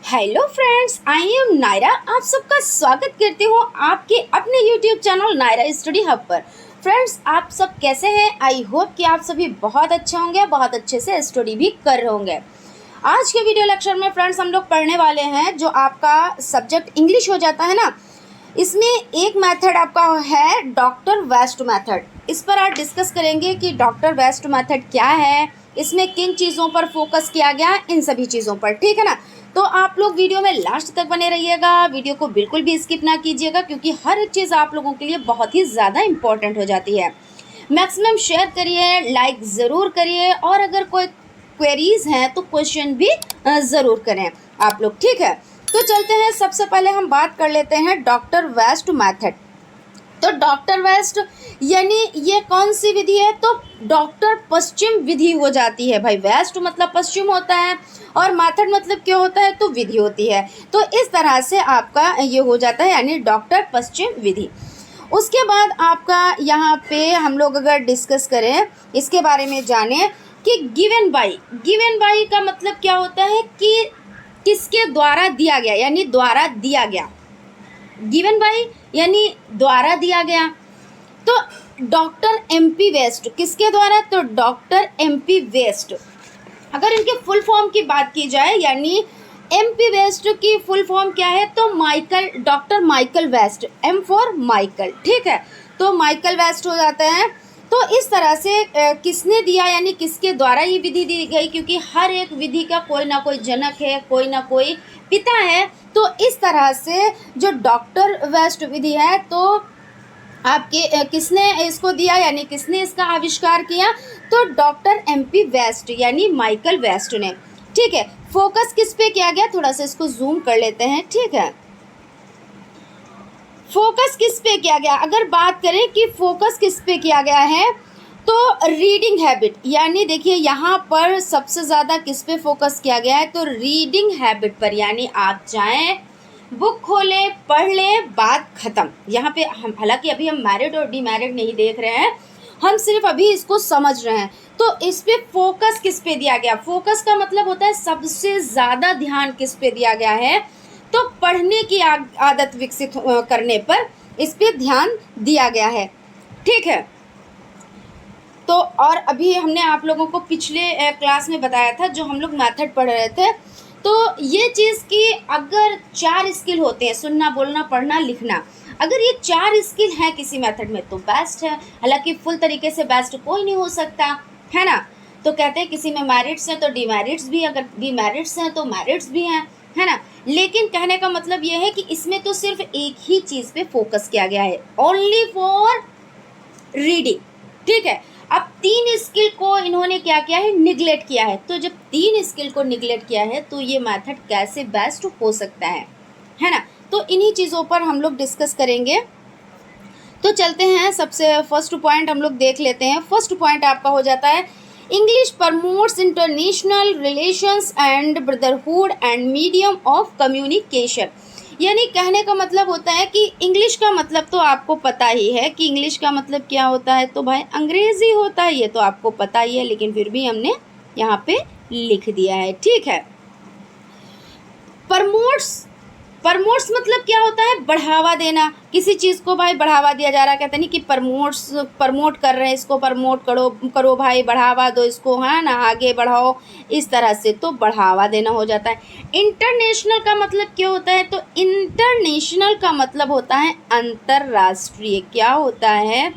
Hello friends, I am Naira. आप सबका स्वागत करती हूँ आपके अपने YouTube channel Naira study hub पर। फ्रेंड्स, आप सब कैसे हैं? आई होप कि आप सभी बहुत अच्छे होंगे, बहुत अच्छे से स्टडी भी कर रहे होंगे। आज के वीडियो लेक्चर में फ्रेंड्स हम लोग पढ़ने वाले हैं जो आपका सब्जेक्ट इंग्लिश हो जाता है ना, इसमें एक मेथड आपका है डॉक्टर वेस्ट मेथड। इस पर आज डिस्कस करेंगे कि डॉक्टर वेस्ट मेथड क्या है, इसमें किन चीज़ों पर फोकस किया गया, इन सभी चीज़ों पर। ठीक है ना? तो आप लोग वीडियो में लास्ट तक बने रहिएगा, वीडियो को बिल्कुल भी स्किप ना कीजिएगा, क्योंकि हर एक चीज़ आप लोगों के लिए बहुत ही ज़्यादा इम्पॉर्टेंट हो जाती है। मैक्सिमम शेयर करिए, लाइक ज़रूर करिए, और अगर कोई क्वेरीज हैं तो क्वेश्चन भी ज़रूर करें आप लोग। ठीक है, तो चलते हैं। सबसे पहले हम बात कर लेते हैं डॉक्टर वेस्ट मेथड। तो डॉक्टर वेस्ट यानी ये कौन सी विधि है? तो डॉक्टर पश्चिम विधि हो जाती है भाई। वेस्ट मतलब पश्चिम होता है और मेथड मतलब क्या होता है? तो विधि होती है। तो इस तरह से आपका ये हो जाता है, यानी डॉक्टर पश्चिम विधि। उसके बाद आपका यहाँ पे हम लोग अगर डिस्कस करें, इसके बारे में जानें कि गिवन बाई का मतलब क्या होता है कि किसके द्वारा दिया गया, यानी द्वारा दिया गया। गिवन बाई यानी द्वारा दिया गया। तो डॉक्टर एमपी वेस्ट किसके द्वारा? तो डॉक्टर एमपी वेस्ट। अगर इनके फुल फॉर्म की बात की जाए, यानी एमपी वेस्ट की फुल फॉर्म क्या है? तो doctor Michael West, M for Michael. ठीक है, तो माइकल वेस्ट हो जाता है। तो इस तरह से किसने दिया, यानी किसके द्वारा ये विधि दी गई, क्योंकि हर एक विधि का कोई ना कोई जनक है, कोई ना कोई पिता है। तो इस तरह से जो डॉक्टर वेस्ट विधि है, तो आपके किसने इसको दिया, यानी किसने इसका आविष्कार किया? तो डॉक्टर एमपी वेस्ट यानी माइकल वेस्ट ने। ठीक है, फोकस किस पे किया गया? थोड़ा सा इसको जूम कर लेते हैं। ठीक है, फोकस किस पे किया गया? अगर बात करें कि फोकस किस पे किया गया है, तो रीडिंग हैबिट, यानी देखिए यहाँ पर सबसे ज़्यादा किस पे फोकस किया गया है? तो रीडिंग हैबिट पर। यानी आप चाहें बुक खोलें, पढ़ लें, बात ख़त्म। यहाँ पे हम, हालांकि अभी हम मैरिड और डीमैरिड नहीं देख रहे हैं, हम सिर्फ अभी इसको समझ रहे हैं। तो इस पे फोकस किस पे दिया गया? फोकस का मतलब होता है सबसे ज़्यादा ध्यान किस पे दिया गया है? तो पढ़ने की आदत विकसित करने पर इस पे ध्यान दिया गया है। ठीक है, तो और अभी हमने आप लोगों को पिछले क्लास में बताया था, जो हम लोग मेथड पढ़ रहे थे, तो ये चीज़ कि अगर 4 स्किल होते हैं, सुनना, बोलना, पढ़ना, लिखना, अगर ये 4 स्किल हैं किसी मेथड में तो बेस्ट है। हालांकि फुल तरीके से बेस्ट कोई नहीं हो सकता है ना। तो कहते हैं किसी में मेरिट्स हैं तो डीमेरिट्स भी, अगर डीमेरिट्स हैं तो मेरिट्स भी हैं, है ना। लेकिन कहने का मतलब ये है कि इसमें तो सिर्फ एक ही चीज़ पे फोकस किया गया है, ओनली फॉर रीडिंग। ठीक है, अब 3 स्किल को इन्होंने क्या किया है? निगलेक्ट किया है। तो जब 3 स्किल को निगलेक्ट किया है तो ये मेथड कैसे बेस्ट हो सकता है ना। तो इन्हीं चीज़ों पर हम लोग डिस्कस करेंगे। तो चलते हैं, सबसे फर्स्ट पॉइंट हम लोग देख लेते हैं। फर्स्ट पॉइंट आपका हो जाता है English promotes international relations and brotherhood and medium of communication. यानी कहने का मतलब होता है कि इंग्लिश का मतलब तो आपको पता ही है कि इंग्लिश का मतलब क्या होता है? तो भाई अंग्रेज़ी होता है, ये तो आपको पता ही है, लेकिन फिर भी हमने यहाँ पे लिख दिया है। ठीक है, प्रमोट्स मतलब क्या होता है? बढ़ावा देना। किसी चीज़ को भाई बढ़ावा दिया जा रहा है, कहते नहीं कि प्रमोट कर रहे हैं, इसको प्रमोट करो भाई, बढ़ावा दो इसको, है ना, आगे बढ़ाओ, इस तरह से तो बढ़ावा देना हो जाता है। इंटरनेशनल का मतलब क्या होता है? तो इंटरनेशनल का मतलब होता है अंतर्राष्ट्रीय। क्या होता है?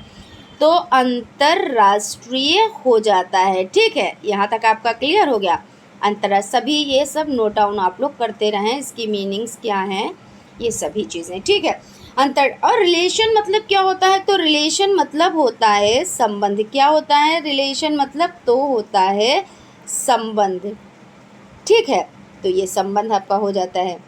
तो अंतर्राष्ट्रीय हो जाता है। ठीक है, यहाँ तक आपका क्लियर हो गया। सभी ये सब नोट डाउन आप लोग करते रहें, इसकी मीनिंग्स क्या हैं, ये सभी चीज़ें। ठीक है, और रिलेशन मतलब क्या होता है? तो रिलेशन मतलब होता है संबंध। क्या होता है? रिलेशन मतलब तो होता है संबंध। ठीक है, तो ये संबंध आपका हो जाता है।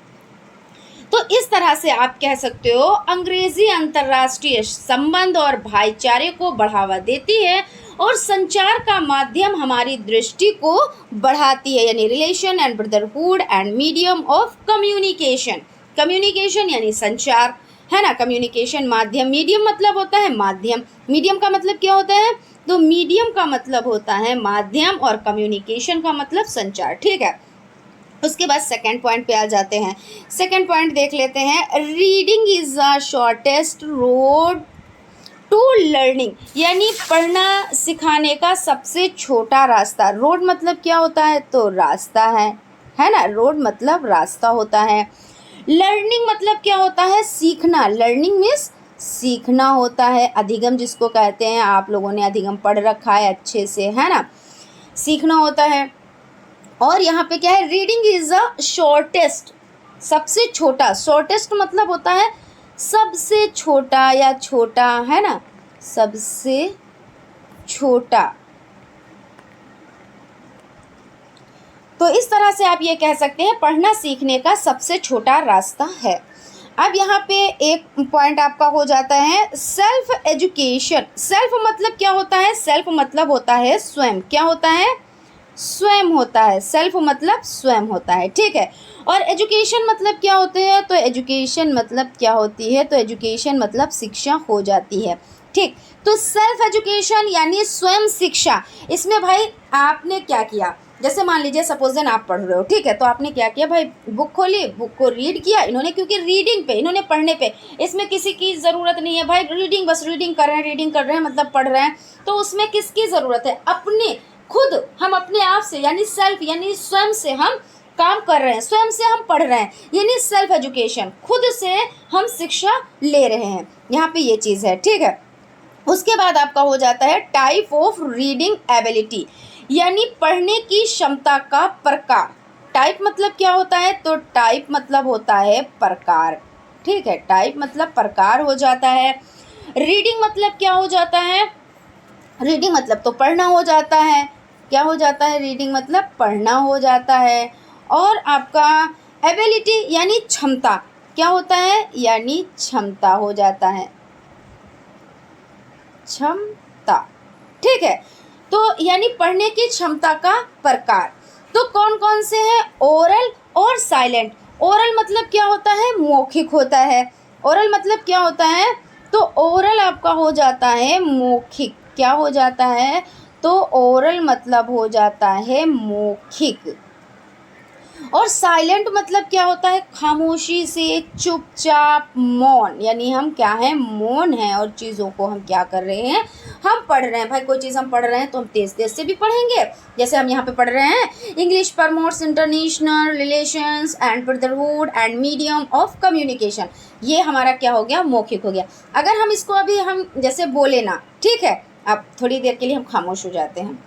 तो इस तरह से आप कह सकते हो अंग्रेजी अंतर्राष्ट्रीय संबंध और भाईचारे को बढ़ावा देती है और संचार का माध्यम हमारी दृष्टि को बढ़ाती है, यानी relation and brotherhood and medium of communication. Communication यानी संचार, है ना। कम्युनिकेशन माध्यम, मीडियम मतलब होता है माध्यम। मीडियम का मतलब क्या होता है? तो मीडियम का मतलब होता है माध्यम और कम्युनिकेशन का मतलब संचार। ठीक है, उसके बाद सेकंड पॉइंट पे आ जाते हैं। सेकंड पॉइंट देख लेते हैं, reading is the shortest road to learning, यानी पढ़ना सिखाने का सबसे छोटा रास्ता। रोड मतलब क्या होता है, तो रास्ता है ना, रोड मतलब रास्ता होता है। लर्निंग मतलब क्या होता है, सीखना। लर्निंग मीन्स सीखना होता है। अधिगम जिसको कहते हैं, आप लोगों ने अधिगम पढ़ रखा है अच्छे से, है ना, सीखना होता है। और यहाँ पे क्या है, रीडिंग इज़ अ शॉर्टेस्ट, सबसे छोटा। शॉर्टेस्ट मतलब होता है सबसे छोटा या छोटा, है ना, सबसे छोटा। तो इस तरह से आप ये कह सकते हैं पढ़ना सीखने का सबसे छोटा रास्ता है। अब यहाँ पे एक पॉइंट आपका हो जाता है सेल्फ एजुकेशन। सेल्फ मतलब क्या होता है, सेल्फ मतलब होता है स्वयं। क्या होता है, स्वयं होता है। सेल्फ मतलब स्वयं होता है, ठीक है। और एजुकेशन मतलब क्या होते हैं, तो एजुकेशन मतलब क्या होती है, तो एजुकेशन मतलब शिक्षा हो जाती है, ठीक। तो सेल्फ एजुकेशन यानी स्वयं शिक्षा। इसमें भाई आपने क्या किया, जैसे मान लीजिए सपोजन आप पढ़ रहे हो, ठीक है, तो आपने क्या किया भाई, बुक खोली, बुक को रीड किया इन्होंने, क्योंकि रीडिंग पे, इन्होंने पढ़ने पे, इसमें किसी की ज़रूरत नहीं है भाई, रीडिंग बस रीडिंग कर रहे हैं, रीडिंग कर रहे हैं मतलब पढ़ रहे हैं। तो उसमें किसकी ज़रूरत है, अपने खुद, हम अपने आप से यानी सेल्फ यानी स्वयं से हम काम कर रहे हैं, स्वयं से हम पढ़ रहे हैं, यानी सेल्फ एजुकेशन, खुद से हम शिक्षा ले रहे हैं। यहाँ पे ये चीज़ है, ठीक है। उसके बाद आपका हो जाता है टाइप ऑफ रीडिंग एबिलिटी, यानी पढ़ने की क्षमता का प्रकार। टाइप मतलब क्या होता है, तो टाइप मतलब होता है प्रकार, ठीक है, टाइप मतलब प्रकार हो जाता है। रीडिंग मतलब क्या हो जाता है, रीडिंग मतलब तो पढ़ना हो जाता है। क्या हो जाता है, रीडिंग मतलब पढ़ना हो जाता है। और आपका एबिलिटी यानी क्षमता, क्या होता है, यानी क्षमता हो जाता है, क्षमता, ठीक है। तो यानी पढ़ने की क्षमता का प्रकार। तो कौन कौन से हैं, ओरल और साइलेंट। ओरल मतलब क्या होता है, मौखिक होता है। ओरल मतलब क्या होता है, तो ओरल आपका हो जाता है मौखिक। क्या हो जाता है, तो ओरल मतलब हो जाता है मौखिक। और साइलेंट मतलब क्या होता है, खामोशी से, चुपचाप, मौन, यानी हम क्या हैं, मौन हैं और चीज़ों को हम क्या कर रहे हैं, हम पढ़ रहे हैं। भाई कोई चीज़ हम पढ़ रहे हैं तो हम तेज़ तेज़ से भी पढ़ेंगे, जैसे हम यहाँ पे पढ़ रहे हैं English promotes international relations and brotherhood and medium of communication. ये हमारा क्या हो गया, मौखिक हो गया। अगर हम इसको अभी हम जैसे बोले ना, ठीक है, अब थोड़ी देर के लिए हम खामोश हो जाते हैं,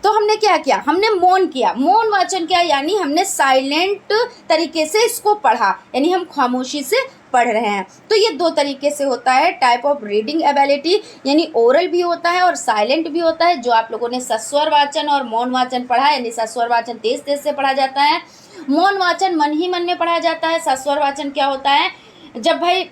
तो हमने क्या किया, हमने मौन किया, मौन वाचन किया, यानी हमने साइलेंट तरीके से इसको पढ़ा, यानी हम खामोशी से पढ़ रहे हैं। तो ये दो तरीके से होता है टाइप ऑफ रीडिंग एबिलिटी, यानी ओरल भी होता है और साइलेंट भी होता है। जो आप लोगों ने सस्वर वाचन और मौन वाचन पढ़ा, यानी सस्वर वाचन तेज तेज से पढ़ा जाता है, मौन वाचन मन ही मन में पढ़ा जाता है। सस्वर वाचन क्या होता है, जब भाई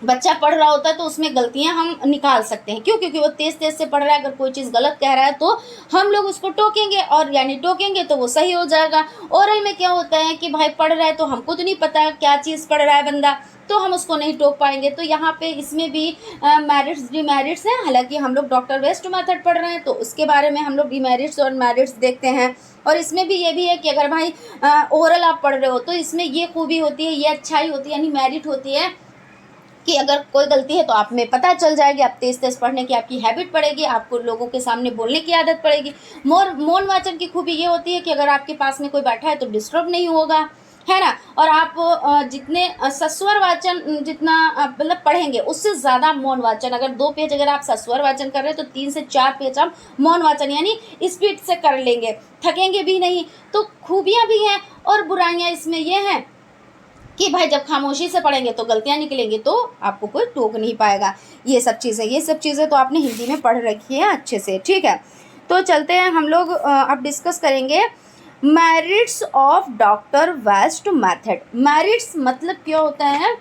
बच्चा पढ़ रहा होता है तो उसमें गलतियां हम निकाल सकते हैं। क्यों, क्योंकि वो तेज तेज से पढ़ रहा है, अगर कोई चीज़ गलत कह रहा है तो हम लोग उसको टोकेंगे, और यानी टोकेंगे तो वो सही हो जाएगा। ओरल में क्या होता है कि भाई पढ़ रहा है तो हमको तो नहीं पता क्या चीज़ पढ़ रहा है बंदा, तो हम उसको नहीं टोक पाएंगे। तो यहाँ पे इसमें भी मेरिट्स डिमेरिट्स हैं। हालांकि हम लोग डॉक्टर वेस्ट मेथड पढ़ रहे हैं तो उसके बारे में हम लोग डिमेरिट्स और मेरिट्स देखते हैं। और इसमें भी ये भी है कि अगर भाई ओरल आप पढ़ रहे हो तो इसमें ये खूबी होती है, ये अच्छाई होती है, यानी मेरिट होती है कि अगर कोई गलती है तो आप में पता चल जाएगी, आप तेज़ तेज़ पढ़ने की आपकी हैबिट पड़ेगी, आपको लोगों के सामने बोलने की आदत पड़ेगी। मौन वाचन की खूबी ये होती है कि अगर आपके पास में कोई बैठा है तो डिस्टर्ब नहीं होगा, है ना। और आप जितने सस्वर वाचन जितना मतलब पढ़ेंगे उससे ज़्यादा मौन वाचन, अगर 2 पेज अगर आप सस्वर वाचन कर रहे हैं तो 3 से 4 पेज आप मौन वाचन यानी स्पीड से कर लेंगे, थकेंगे भी नहीं। तो खूबियाँ भी हैं और बुराइयाँ इसमें ये हैं कि भाई जब खामोशी से पढ़ेंगे तो गलतियाँ निकलेंगी, तो आपको कोई टोक नहीं पाएगा। ये सब चीज़ें तो आपने हिंदी में पढ़ रखी है अच्छे से, ठीक है। तो चलते हैं हम लोग अब डिस्कस करेंगे merits of doctor West method. Merits मतलब क्या होता है,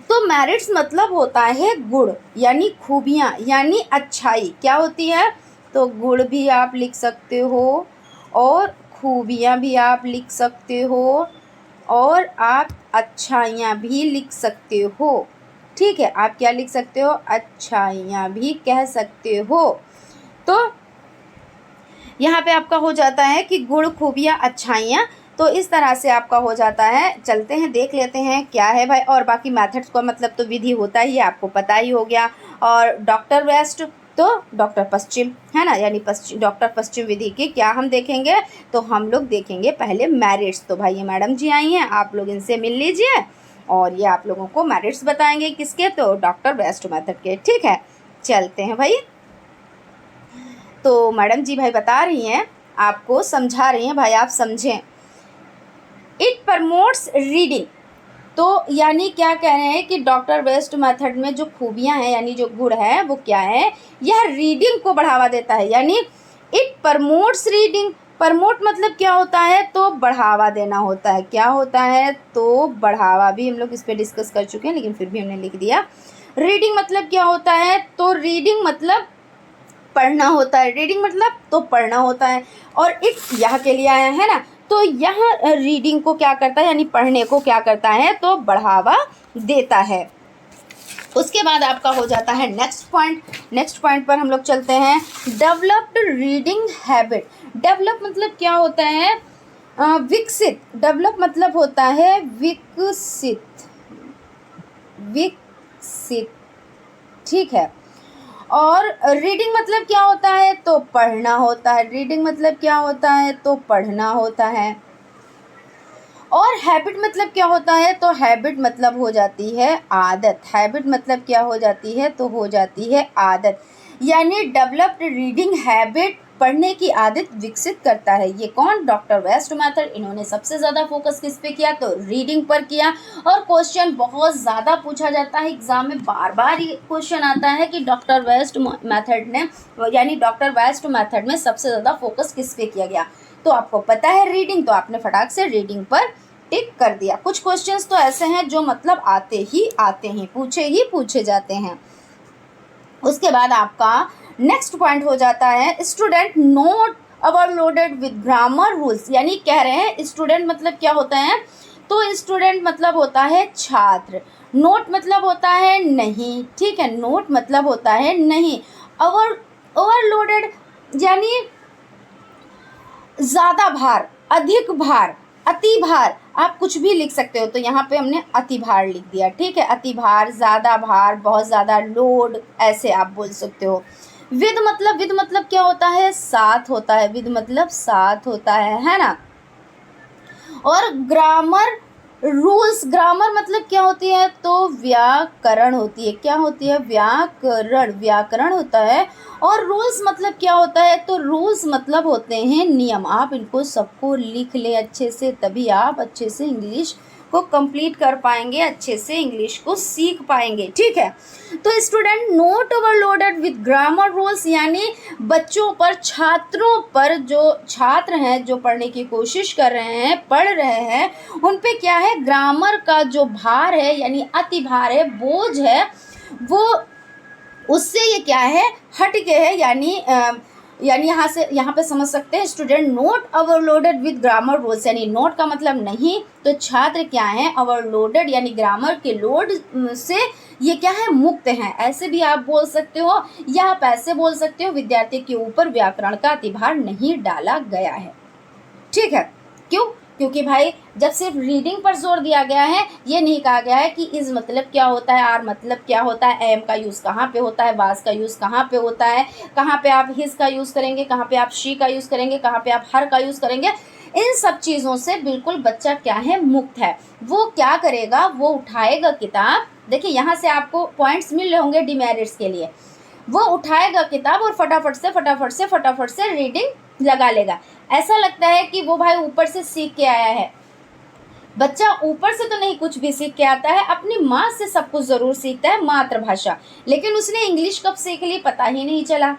तो मेरिट्स मतलब होता है गुण, यानी खूबियाँ, यानी अच्छाई। क्या होती है, तो गुण भी आप लिख सकते हो और खूबियाँ भी आप लिख सकते हो और आप अच्छाइयाँ भी लिख सकते हो, ठीक है। आप क्या लिख सकते हो, अच्छाइयाँ भी कह सकते हो। तो यहाँ पे आपका हो जाता है कि गुण, खूबियाँ, अच्छाइयाँ। तो इस तरह से आपका हो जाता है। चलते हैं देख लेते हैं क्या है भाई। और बाकी मेथड्स का मतलब तो विधि होता ही है, आपको पता ही हो गया। और डॉक्टर वेस्ट तो डॉक्टर पश्चिम है ना, यानी पश्चिम, डॉक्टर पश्चिम विधि की क्या हम देखेंगे, तो हम लोग देखेंगे पहले मेरिट्स। तो भाई ये मैडम जी आई हैं, आप लोग इनसे मिल लीजिए और ये आप लोगों को मेरिट्स बताएंगे किसके, तो डॉक्टर वेस्ट मेथड के। ठीक है, चलते हैं भाई। तो मैडम जी भाई बता रही हैं, आपको समझा रही हैं भाई, आप समझें। इट प्रमोट्स रीडिंग, तो यानी क्या कह रहे हैं कि डॉक्टर वेस्ट मेथड में जो खूबियां हैं यानी जो गुण है वो क्या है, यह रीडिंग को बढ़ावा देता है। यानी इट प्रमोट्स रीडिंग, प्रमोट मतलब क्या होता है, तो बढ़ावा देना होता है। क्या होता है, तो बढ़ावा। भी हम लोग इस पर डिस्कस कर चुके हैं लेकिन फिर भी हमने लिख दिया। रीडिंग मतलब क्या होता है, तो रीडिंग मतलब पढ़ना होता है। रीडिंग मतलब तो पढ़ना होता है। और इट यहाँ के लिए आया है ना, तो यहाँ रीडिंग को क्या करता है, यानी पढ़ने को क्या करता है, तो बढ़ावा देता है। उसके बाद आपका हो जाता है नेक्स्ट पॉइंट। नेक्स्ट पॉइंट पर हम लोग चलते हैं, डेवलप्ड रीडिंग हैबिट। डेवलप मतलब क्या होता है, विकसित। डेवलप मतलब होता है विकसित, विकसित। ठीक है। और रीडिंग मतलब क्या होता है, तो पढ़ना होता है। रीडिंग मतलब क्या होता है, तो पढ़ना होता है। और हैबिट मतलब क्या होता है, तो हैबिट मतलब हो जाती है आदत। हैबिट मतलब क्या हो जाती है, तो हो जाती है आदत। यानी डेवलप्ड रीडिंग हैबिट, पढ़ने की आदत विकसित करता है। ये कौन, डॉक्टर वेस्ट मेथड। इन्होंने सबसे ज़्यादा फोकस किस पे किया, तो रीडिंग पर किया। और क्वेश्चन बहुत ज़्यादा पूछा जाता है एग्जाम में, बार बार ये क्वेश्चन आता है कि डॉक्टर वेस्ट मेथड ने, यानी डॉक्टर वेस्ट मेथड में सबसे ज़्यादा फोकस किस पे किया गया। तो आपको पता है रीडिंग, तो आपने फटाक से रीडिंग पर टिक कर दिया। कुछ क्वेश्चंस तो ऐसे हैं जो मतलब आते हैं, पूछे जाते हैं। उसके बाद आपका नेक्स्ट पॉइंट हो जाता है, student note overloaded with grammar rules. यानी कह रहे हैं स्टूडेंट मतलब क्या होता है, तो स्टूडेंट मतलब होता है छात्र। नोट मतलब होता है नहीं। ठीक है, नोट मतलब होता है नहीं। ओवरलोडेड यानी ज़्यादा भार, अधिक भार, अति भार, आप कुछ भी लिख सकते हो। तो यहाँ पे हमने अति भार लिख दिया। ठीक है, अति भार, ज़्यादा भार, बहुत ज़्यादा लोड, ऐसे आप बोल सकते हो। विद मतलब क्या होता है, साथ होता है। विद मतलब साथ होता है ना। और ग्रामर रूल्स, ग्रामर मतलब क्या होती है, तो व्याकरण होती है। क्या होती है, व्याकरण, व्याकरण होता है। और रूल्स मतलब क्या होता है, तो रूल्स मतलब होते हैं नियम। आप इनको सबको लिख ले अच्छे से, तभी आप अच्छे से इंग्लिश को कंप्लीट कर पाएंगे, अच्छे से इंग्लिश को सीख पाएंगे। ठीक है, तो student note overloaded with grammar rules, यानी बच्चों पर, छात्रों पर, जो छात्र हैं जो पढ़ने की कोशिश कर रहे हैं, पढ़ रहे हैं, उन पे क्या है, ग्रामर का जो भार है, यानी अति भार है, बोझ है, वो उससे ये क्या है, हट के है। यानी यहाँ पे समझ सकते हैं, student note overloaded with grammar rules, यानी नोट का मतलब नहीं, तो छात्र क्या है, ओवरलोडेड यानी ग्रामर के लोड से ये क्या है, मुक्त हैं। ऐसे भी आप बोल सकते हो, या आप ऐसे बोल सकते हो, विद्यार्थी के ऊपर व्याकरण का अतिभार नहीं डाला गया है। ठीक है, क्यों, क्योंकि भाई जब सिर्फ रीडिंग पर जोर दिया गया है, ये नहीं कहा गया है कि इज मतलब क्या होता है, आर मतलब क्या होता है, एम का यूज़ कहाँ पे होता है, वाज का यूज़ कहाँ पे होता है, कहाँ पे आप हिज का यूज़ करेंगे, कहाँ पे आप शी का यूज़ करेंगे, कहाँ पे आप हर का यूज़ करेंगे। इन सब चीज़ों से बिल्कुल बच्चा क्या है, मुक्त है। वो क्या करेगा, वो उठाएगा किताब, देखिए यहाँ से आपको पॉइंट्स मिल रहे होंगे डिमेरिट्स के लिए। वो उठाएगा किताब और फटाफट से रीडिंग लगा लेगा। ऐसा लगता है कि वो भाई ऊपर से सीख के आया है। बच्चा ऊपर से तो नहीं कुछ भी सीख के आता है, अपनी माँ से सब कुछ ज़रूर सीखता है, मातृभाषा, लेकिन उसने इंग्लिश कब सीख ली पता ही नहीं चला।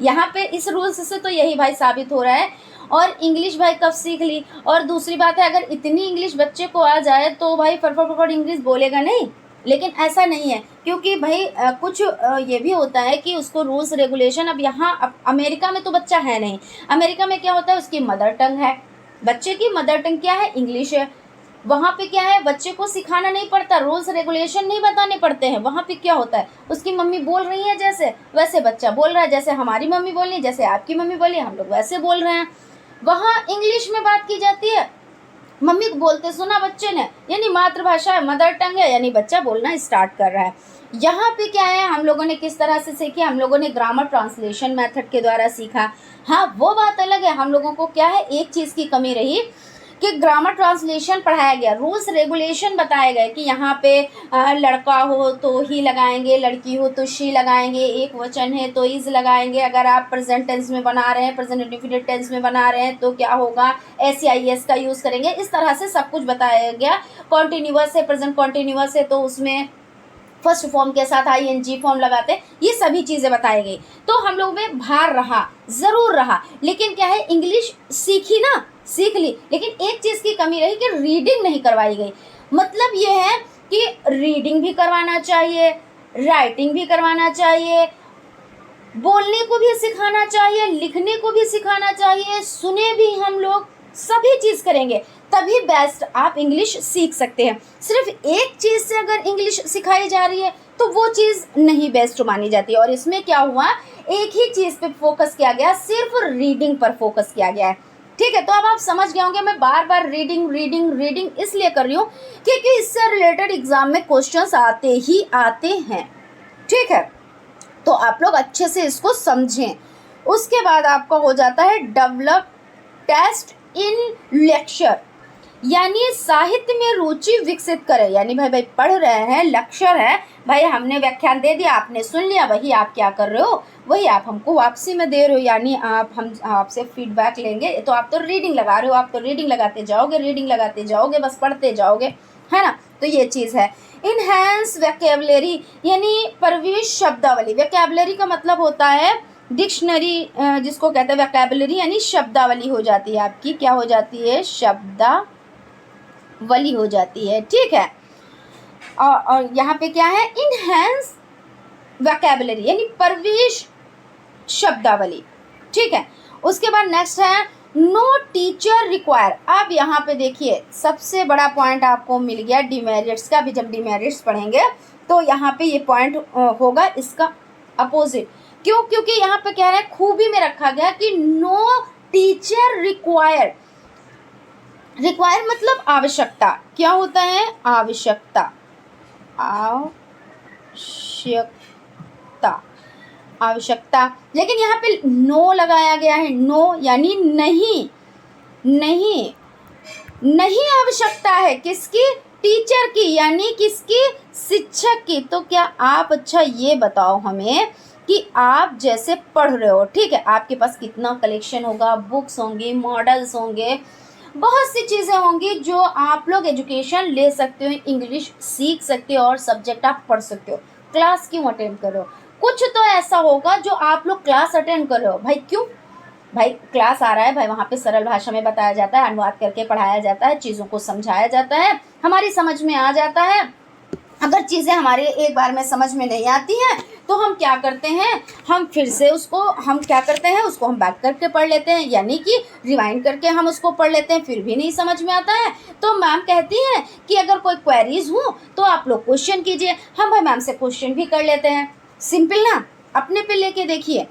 यहाँ पे इस रूल्स से तो यही भाई साबित हो रहा है। और इंग्लिश भाई कब सीख ली। और दूसरी बात है, अगर इतनी इंग्लिश बच्चे को आ जाए तो भाई फटाफट इंग्लिश बोलेगा नहीं, लेकिन ऐसा नहीं है, क्योंकि भाई कुछ ये भी होता है कि उसको रूल्स रेगुलेशन, अब यहाँ अमेरिका में तो बच्चा है नहीं, अमेरिका में क्या होता है, उसकी मदर टंग है, बच्चे की मदर टंग क्या है, इंग्लिश है। वहाँ पे क्या है, बच्चे को सिखाना नहीं पड़ता, रूल्स रेगुलेशन नहीं बताने पड़ते हैं। वहाँ पे क्या होता है, उसकी मम्मी बोल रही है जैसे, वैसे बच्चा बोल रहा है, जैसे हमारी मम्मी बोल रही है, जैसे आपकी मम्मी बोली, हम लोग वैसे बोल रहे हैं। वहाँ इंग्लिश में बात की जाती है, मम्मी को बोलते सुना बच्चे ने, यानी मातृभाषा है, मदर टंग है, यानी बच्चा बोलना स्टार्ट कर रहा है। यहाँ पे क्या है, हम लोगों ने किस तरह से सीखे, हम लोगों ने ग्रामर ट्रांसलेशन मेथड के द्वारा सीखा। हाँ, वो बात अलग है, हम लोगों को क्या है, एक चीज़ की कमी रही कि ग्रामर ट्रांसलेशन पढ़ाया गया, रूल्स रेगुलेशन बताए गए कि यहाँ पे लड़का हो तो ही लगाएंगे, लड़की हो तो शी लगाएंगे, एक वचन है तो इज लगाएंगे, अगर आप प्रेजेंट टेंस में बना रहे हैं, प्रेजेंट इंडेफिनिट टेंस में बना रहे हैं तो क्या होगा, SEIS का यूज़ करेंगे। इस तरह से सब कुछ बताया गया। कॉन्टीन्यूअस है, प्रेजेंट कॉन्टीन्यूअस है तो उसमें फर्स्ट फॉर्म के साथ ING फॉर्म लगाते हैं, ये सभी चीज़ें बताई गई। तो हम लोग में भार रहा, ज़रूर रहा, लेकिन क्या है, इंग्लिश सीखी ना, सीख ली, लेकिन एक चीज़ की कमी रही कि रीडिंग नहीं करवाई गई। मतलब ये है कि रीडिंग भी करवाना चाहिए, राइटिंग भी करवाना चाहिए, बोलने को भी सिखाना चाहिए, लिखने को भी सिखाना चाहिए, सुने भी हम लोग, सभी चीज़ करेंगे तभी बेस्ट आप इंग्लिश सीख सकते हैं। सिर्फ एक चीज़ से अगर इंग्लिश सिखाई जा रही है तो वो चीज़ नहीं बेस्ट मानी जाती। और इसमें क्या हुआ, एक ही चीज़ पे फोकस किया गया, सिर्फ रीडिंग पर फोकस किया गया है। ठीक है, तो अब आप समझ गए होंगे मैं बार बार रीडिंग रीडिंग रीडिंग इसलिए कर रही हूँ क्योंकि इससे रिलेटेड एग्जाम में क्वेश्चंस आते ही आते हैं। ठीक है, तो आप लोग अच्छे से इसको समझें। उसके बाद आपका हो जाता है डेवलप टेस्ट इन लेक्चर, यानी साहित्य में रुचि विकसित करें। यानी भाई पढ़ रहे हैं, लेक्चर है, भाई हमने व्याख्यान दे दिया, आपने सुन लिया, वही आप क्या कर रहे हो, वही आप हमको वापसी में दे रहे हो, यानी हम आपसे फीडबैक लेंगे। तो आप तो रीडिंग लगा रहे हो, आप तो रीडिंग लगाते जाओगे, रीडिंग लगाते जाओगे, बस पढ़ते जाओगे, है ना। तो ये चीज़ है। इनहेंस वोकैबुलरी, यानी प्रविष्ट शब्दावली। वोकैबुलरी का मतलब होता है डिक्शनरी, जिसको कहते हैं वोकैबुलरी, यानी शब्दावली हो जाती है आपकी, क्या हो जाती है, शब्दावली हो जाती है। ठीक है, और यहाँ पे क्या है, इनहेंस वोकैबुलरी यानी प्रवेश शब्दावली। ठीक है, उसके बाद नेक्स्ट है नो टीचर रिक्वायर। अब यहाँ पे देखिए सबसे बड़ा पॉइंट आपको मिल गया डिमेरिट्स का। भी जब डिमेरिट्स पढ़ेंगे तो यहाँ पे ये पॉइंट होगा इसका अपोजिट। क्यों, क्योंकि यहाँ पे कह रहे हैं खूबी में रखा गया कि नो टीचर रिक्वायर। रिक्वायर मतलब आवश्यकता, क्या होता है, आवश्यकता, आवश्यकता, आवश्यकता। लेकिन यहाँ पे नो लगाया गया है, नो यानी नहीं, नहीं, नहीं आवश्यकता है किसकी, टीचर की, यानी किसकी, शिक्षक की। तो क्या आप, अच्छा ये बताओ हमें कि आप जैसे पढ़ रहे हो, ठीक है, आपके पास कितना कलेक्शन होगा, बुक्स होंगी, मॉडल्स होंगे, बहुत सी चीज़ें होंगी जो आप लोग एजुकेशन ले सकते हो, इंग्लिश सीख सकते हो और सब्जेक्ट आप पढ़ सकते हो। क्लास क्यों अटेंड कर रहे हो, कुछ तो ऐसा होगा जो आप लोग क्लास अटेंड कर रहे हो। भाई क्यों, भाई क्लास आ रहा है, भाई वहाँ पे सरल भाषा में बताया जाता है, अनुवाद करके पढ़ाया जाता है, चीज़ों को समझाया जाता है, हमारी समझ में आ जाता है। अगर चीज़ें हमारे एक बार में समझ में नहीं आती हैं तो हम क्या करते हैं, हम फिर से उसको हम क्या करते हैं, उसको हम बैक करके पढ़ लेते हैं, यानी कि रिवाइंड करके हम उसको पढ़ लेते हैं, फिर भी नहीं समझ में आता है तो मैम कहती हैं कि अगर कोई क्वेरीज हो तो आप लोग क्वेश्चन कीजिए। हम भाई मैम से क्वेश्चन भी कर लेते हैं, सिंपल ना, अपने पे लेके देखिए।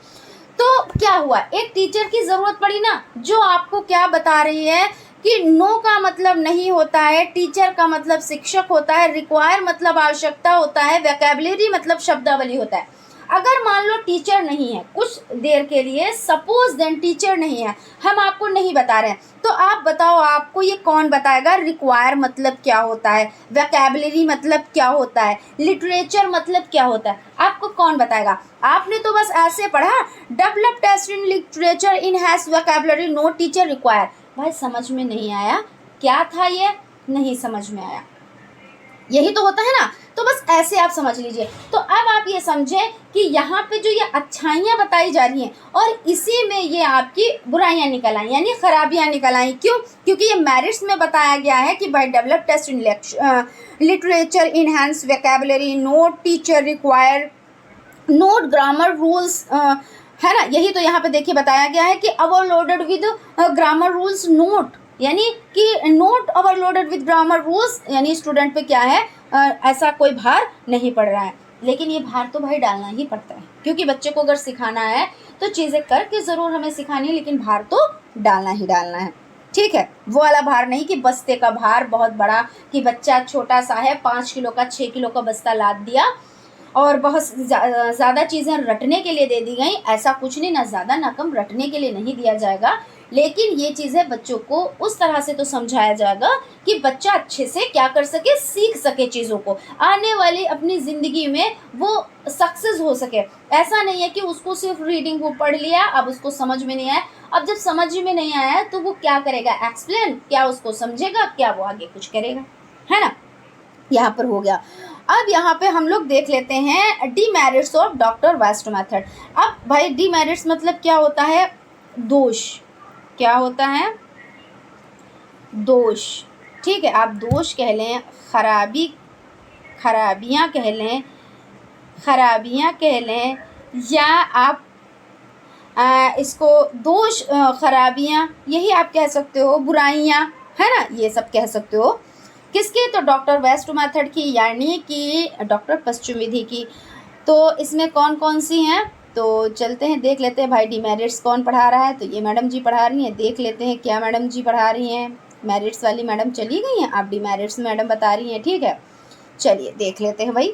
तो क्या हुआ, एक टीचर की ज़रूरत पड़ी ना, जो आपको क्या बता रही है कि नो का मतलब नहीं होता है, टीचर का मतलब शिक्षक होता है, रिक्वायर मतलब आवश्यकता होता है, वोकैबुलरी मतलब शब्दावली होता है। अगर मान लो टीचर नहीं है कुछ देर के लिए, सपोज देन टीचर नहीं है, हम आपको नहीं बता रहे हैं, तो आप बताओ आपको ये कौन बताएगा, रिक्वायर मतलब क्या होता है, वोकैबुलरी मतलब क्या होता है, लिटरेचर मतलब क्या होता है, आपको कौन बताएगा। आपने तो बस ऐसे पढ़ा develop taste in literature enhance vocabulary no teacher require. भाई समझ में नहीं आया, क्या था ये, नहीं समझ में आया, यही तो होता है ना। तो बस ऐसे आप समझ लीजिए। तो अब आप ये समझें कि यहाँ पे जो ये अच्छाइयाँ बताई जा रही हैं और इसी में ये आपकी बुराइयाँ निकल आई, यानी खराबियाँ निकल आई। क्यों, क्योंकि ये मेरिट्स में बताया गया है कि by develop taste in literature enhance vocabulary, not teacher require, not grammar rules, है ना। यही तो यहाँ पे देखिए बताया गया है कि overloaded with grammar rules note, यानी कि note overloaded with grammar rules, यानी स्टूडेंट पे क्या है ऐसा कोई भार नहीं पड़ रहा है। लेकिन ये भार तो भाई डालना ही पड़ता है, क्योंकि बच्चे को अगर सिखाना है तो चीज़ें करके ज़रूर हमें सिखानी है, लेकिन भार तो डालना ही डालना है। ठीक है, वो वाला भार नहीं कि बस्ते का भार बहुत बड़ा, कि बच्चा छोटा सा है 5 किलो का 6 किलो का बस्ता लाद दिया और बहुत ज़्यादा चीज़ें रटने के लिए दे दी गई। ऐसा कुछ नहीं, ना ज़्यादा ना कम, रटने के लिए नहीं दिया जाएगा। लेकिन ये चीज़ें बच्चों को उस तरह से तो समझाया जाएगा कि बच्चा अच्छे से क्या कर सके, सीख सके चीज़ों को, आने वाली अपनी ज़िंदगी में वो सक्सेस हो सके। ऐसा नहीं है कि उसको सिर्फ रीडिंग वो पढ़ लिया, अब उसको समझ में नहीं आया। अब जब समझ में नहीं आया तो वो क्या करेगा, एक्सप्लेन, क्या उसको समझेगा, क्या वो आगे कुछ करेगा, है ना। यहाँ पर हो गया। अब यहाँ पे हम लोग देख लेते हैं demerits of doctor West method. अब भाई डीमेरिट्स मतलब क्या होता है, दोष, क्या होता है, दोष। ठीक है, आप दोष कह लें, खराबियाँ कह लें, या आप इसको दोष, खराबियाँ, यही आप कह सकते हो, बुराइयाँ, है ना, ये सब कह सकते हो। किसकी, तो डॉक्टर वेस्ट मेथड की, यानी कि डॉक्टर पश्चिम विधि की। तो इसमें कौन कौन सी हैं, तो चलते हैं देख लेते हैं भाई। डीमेरिट्स कौन पढ़ा रहा है, तो ये मैडम जी पढ़ा रही हैं। देख लेते हैं क्या मैडम जी पढ़ा रही हैं। मेरिट्स वाली मैडम चली गई हैं, आप डीमेरिट्स मैडम बता रही हैं। ठीक है, चलिए देख लेते हैं भाई।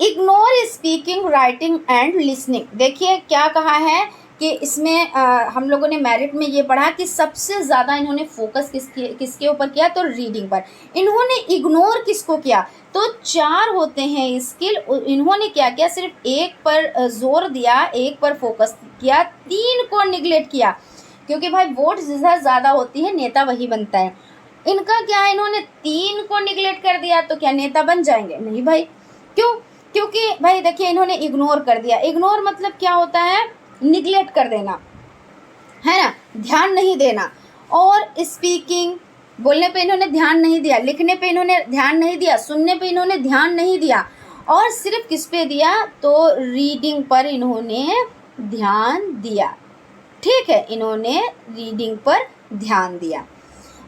Ignore speaking, writing and listening. देखिए क्या कहा है कि इसमें हम लोगों ने मेरिट में ये पढ़ा कि सबसे ज़्यादा इन्होंने फोकस किसके ऊपर किया, तो रीडिंग पर। इन्होंने इग्नोर किसको किया, तो 4 होते हैं स्किल, इन्होंने क्या किया, सिर्फ एक पर जोर दिया, एक पर फोकस किया, 3 को निगलेक्ट किया। क्योंकि भाई वोट जितना ज़्यादा होती है नेता वही बनता है। इनका क्या है, इन्होंने 3 को निगलेक्ट कर दिया, तो क्या नेता बन जाएंगे, नहीं भाई। क्यों, क्योंकि भाई देखिए इन्होंने इग्नोर कर दिया। इग्नोर मतलब क्या होता है, निगलेक्ट कर देना, है ना, ध्यान नहीं देना। और स्पीकिंग, बोलने पे इन्होंने ध्यान नहीं दिया, लिखने पे इन्होंने ध्यान नहीं दिया, सुनने पे इन्होंने ध्यान नहीं दिया, और सिर्फ किस पे दिया, तो रीडिंग पर इन्होंने ध्यान दिया। ठीक है, इन्होंने रीडिंग पर ध्यान दिया।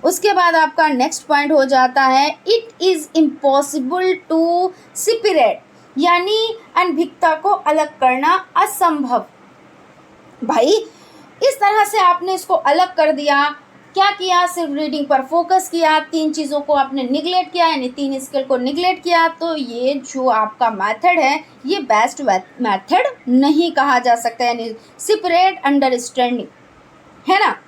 उसके बाद आपका नेक्स्ट पॉइंट हो जाता है, it is impossible to separate, यानी अनभिज्ञता को अलग करना असंभव। भाई इस तरह से आपने इसको अलग कर दिया। क्या किया, सिर्फ रीडिंग पर फोकस किया, 3 चीज़ों को आपने निगलेक्ट किया, यानी 3 स्किल को निगलेक्ट किया। तो ये जो आपका मेथड है ये बेस्ट मेथड नहीं कहा जा सकता, यानी सेपरेट अंडरस्टैंडिंग, है ना,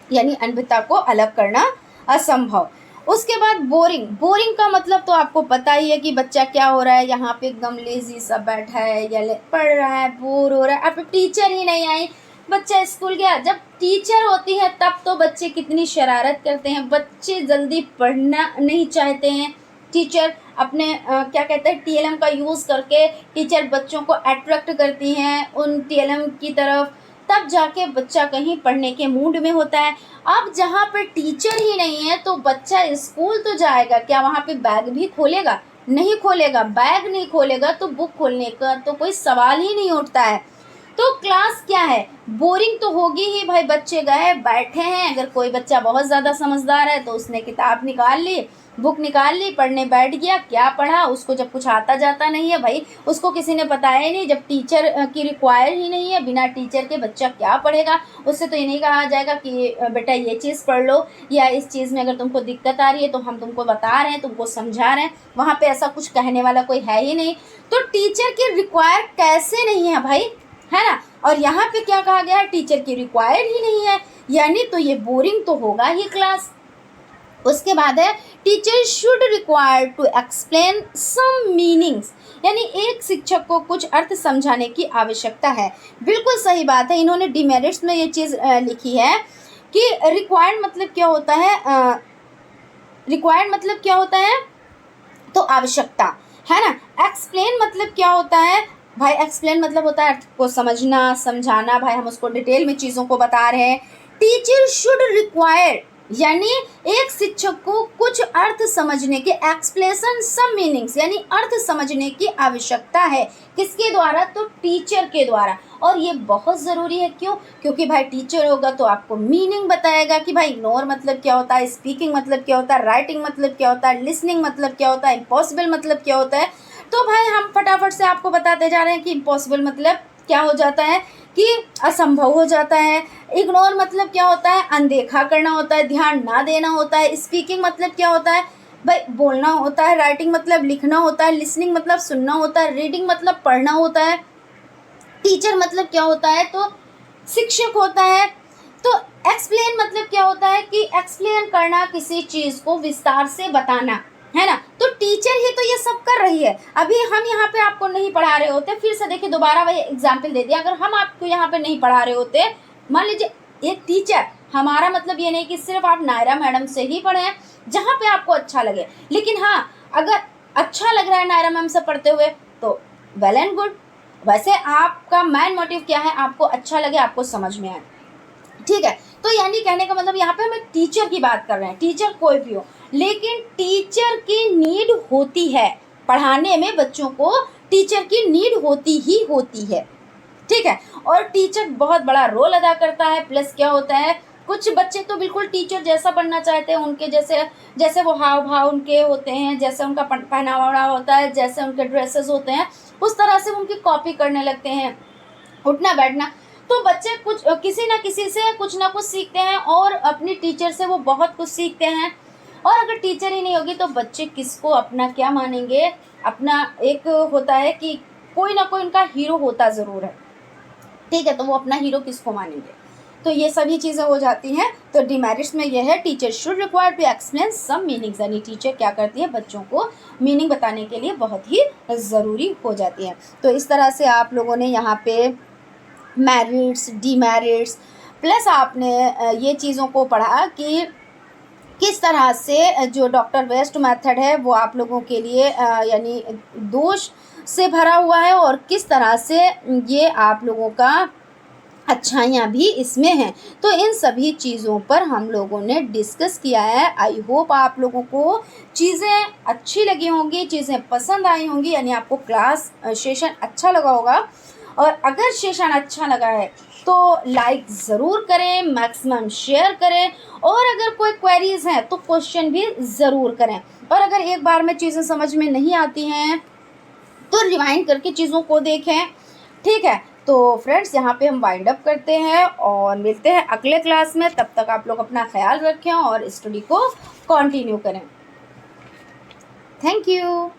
यानी अनभिज्ञता को अलग करना असंभव। उसके बाद बोरिंग। बोरिंग का मतलब तो आपको पता ही है कि बच्चा क्या हो रहा है, यहाँ पे एकदम लेजी सा बैठा है या पढ़ रहा है, बोर हो रहा है। अब टीचर ही नहीं आई, बच्चा स्कूल गया। जब टीचर होती है तब तो बच्चे कितनी शरारत करते हैं, बच्चे जल्दी पढ़ना नहीं चाहते हैं। टीचर अपने क्या कहते हैं, TLM का यूज़ करके टीचर बच्चों को अट्रैक्ट करती हैं उन TLM की तरफ, तब जाके बच्चा कहीं पढ़ने के मूड में होता है। अब जहाँ पर टीचर ही नहीं है तो बच्चा स्कूल तो जाएगा, क्या वहाँ पे बैग भी खोलेगा, नहीं खोलेगा। बैग नहीं खोलेगा तो बुक खोलने का तो कोई सवाल ही नहीं उठता है। तो क्लास क्या है, बोरिंग तो होगी ही भाई। बच्चे गए बैठे हैं, अगर कोई बच्चा बहुत ज़्यादा समझदार है तो उसने किताब निकाल ली, बुक निकाल ली, पढ़ने बैठ गया। क्या पढ़ा, उसको जब कुछ आता जाता नहीं है भाई, उसको किसी ने बताया ही नहीं, जब टीचर की रिक्वायर ही नहीं है, बिना टीचर के बच्चा क्या पढ़ेगा। उससे तो ये नहीं कहा जाएगा कि बेटा ये चीज़ पढ़ लो, या इस चीज़ में अगर तुमको दिक्कत आ रही है तो हम तुमको बता रहे हैं, तुमको समझा रहे हैं। वहाँ पे ऐसा कुछ कहने वाला कोई है ही नहीं। तो टीचर की रिक्वायर कैसे नहीं है भाई, है ना। और यहाँ पे क्या कहा गया है, टीचर की रिक्वायर ही नहीं है, यानी तो ये बोरिंग तो होगा ही क्लास। उसके बाद है, teacher should require to explain some meanings, यानी एक शिक्षक को कुछ अर्थ समझाने की आवश्यकता है। बिल्कुल सही बात है, इन्होंने डिमेरिट्स में ये चीज़ लिखी है कि रिक्वायर्ड मतलब क्या होता है, रिक्वायर्ड मतलब क्या होता है, तो आवश्यकता, है ना। एक्सप्लेन मतलब क्या होता है भाई, एक्सप्लेन मतलब होता है अर्थ को समझना, समझाना। भाई हम उसको डिटेल में चीज़ों को बता रहे हैं। टीचर शुड रिक्वायर, यानी एक शिक्षक को कुछ अर्थ समझने के, एक्सप्लेशन सम मीनिंग्स, यानी अर्थ समझने की आवश्यकता है। किसके द्वारा, तो टीचर के द्वारा। और ये बहुत ज़रूरी है। क्यों? क्योंकि भाई टीचर होगा तो आपको मीनिंग बताएगा कि भाई इग्नोर मतलब क्या होता है, स्पीकिंग मतलब क्या होता है, राइटिंग मतलब क्या होता है, लिसनिंग मतलब क्या होता है, इम्पॉसिबल मतलब क्या होता है। तो भाई हम फटाफट से आपको बताते जा रहे हैं कि इम्पॉसिबल मतलब क्या हो जाता है कि असंभव हो जाता है। इग्नोर मतलब क्या होता है, अनदेखा करना होता है, ध्यान ना देना होता है। स्पीकिंग मतलब क्या होता है, भाई बोलना होता है। राइटिंग मतलब लिखना होता है। लिसनिंग मतलब सुनना होता है। रीडिंग मतलब पढ़ना होता है। टीचर मतलब क्या होता है, तो शिक्षक होता है। तो एक्सप्लेन मतलब क्या होता है कि एक्सप्लेन करना, किसी चीज़ को विस्तार से बताना, है ना। तो टीचर ही तो ये सब कर रही है। अभी हम यहाँ पे आपको नहीं पढ़ा रहे होते, फिर से देखिए दोबारा वही एग्जाम्पल दे दिया, अगर हम आपको यहाँ पे नहीं पढ़ा रहे होते, मान लीजिए एक टीचर, हमारा मतलब ये नहीं कि सिर्फ आप नायरा मैडम से ही पढ़ें जहाँ पे आपको अच्छा लगे, लेकिन हाँ अगर अच्छा लग रहा है नायरा मैम से पढ़ते हुए तो वेल एंड गुड। वैसे आपका मेन मोटिव क्या है, आपको अच्छा लगे, आपको समझ में आए, ठीक है। तो यानी कहने का मतलब यहाँ पे हम एक टीचर की बात कर रहे हैं, टीचर कोई भी हो, लेकिन टीचर की नीड होती है पढ़ाने में, बच्चों को टीचर की नीड होती ही होती है, ठीक है। और टीचर बहुत बड़ा रोल अदा करता है। प्लस क्या होता है, कुछ बच्चे तो बिल्कुल टीचर जैसा बनना चाहते हैं, उनके जैसे, जैसे वो हाव भाव उनके होते हैं, जैसे उनका पहनावा होता है, जैसे उनके ड्रेसेस होते हैं, उस तरह से उनकी कॉपी करने लगते हैं, उठना बैठना। तो बच्चे कुछ किसी ना किसी से कुछ ना कुछ सीखते हैं, और अपनी टीचर से वो बहुत कुछ सीखते हैं। और अगर टीचर ही नहीं होगी तो बच्चे किसको अपना क्या मानेंगे, अपना एक होता है कि कोई ना कोई उनका हीरो होता ज़रूर है, ठीक है, तो वो अपना हीरो किसको मानेंगे। तो ये सभी चीज़ें हो जाती हैं। तो डिमेरिट्स में यह है, teacher should require to explain some meanings, यानी टीचर क्या करती है, बच्चों को मीनिंग बताने के लिए बहुत ही ज़रूरी हो जाती है। तो इस तरह से आप लोगों ने यहाँ पे मेरिट्स, डीमेरिट्स, प्लस आपने ये चीज़ों को पढ़ा कि किस तरह से जो डॉक्टर वेस्ट मेथड है वो आप लोगों के लिए यानी दोष से भरा हुआ है, और किस तरह से ये आप लोगों का अच्छाइयाँ भी इसमें हैं। तो इन सभी चीज़ों पर हम लोगों ने डिस्कस किया है। आई होप आप लोगों को चीज़ें अच्छी लगी होंगी, चीज़ें पसंद आई होंगी, यानी आपको क्लास सेशन अच्छा लगा होगा। और अगर सेशन अच्छा लगा है तो लाइक ज़रूर करें, मैक्सिमम शेयर करें, और अगर कोई क्वेरीज़ हैं तो क्वेश्चन भी ज़रूर करें। और अगर एक बार में चीज़ें समझ में नहीं आती हैं तो रिवाइंड करके चीज़ों को देखें, ठीक है। तो फ्रेंड्स यहाँ पे हम वाइंड अप करते हैं और मिलते हैं अगले क्लास में। तब तक आप लोग अपना ख्याल रखें और स्टडी को कंटिन्यू करें। Thank you.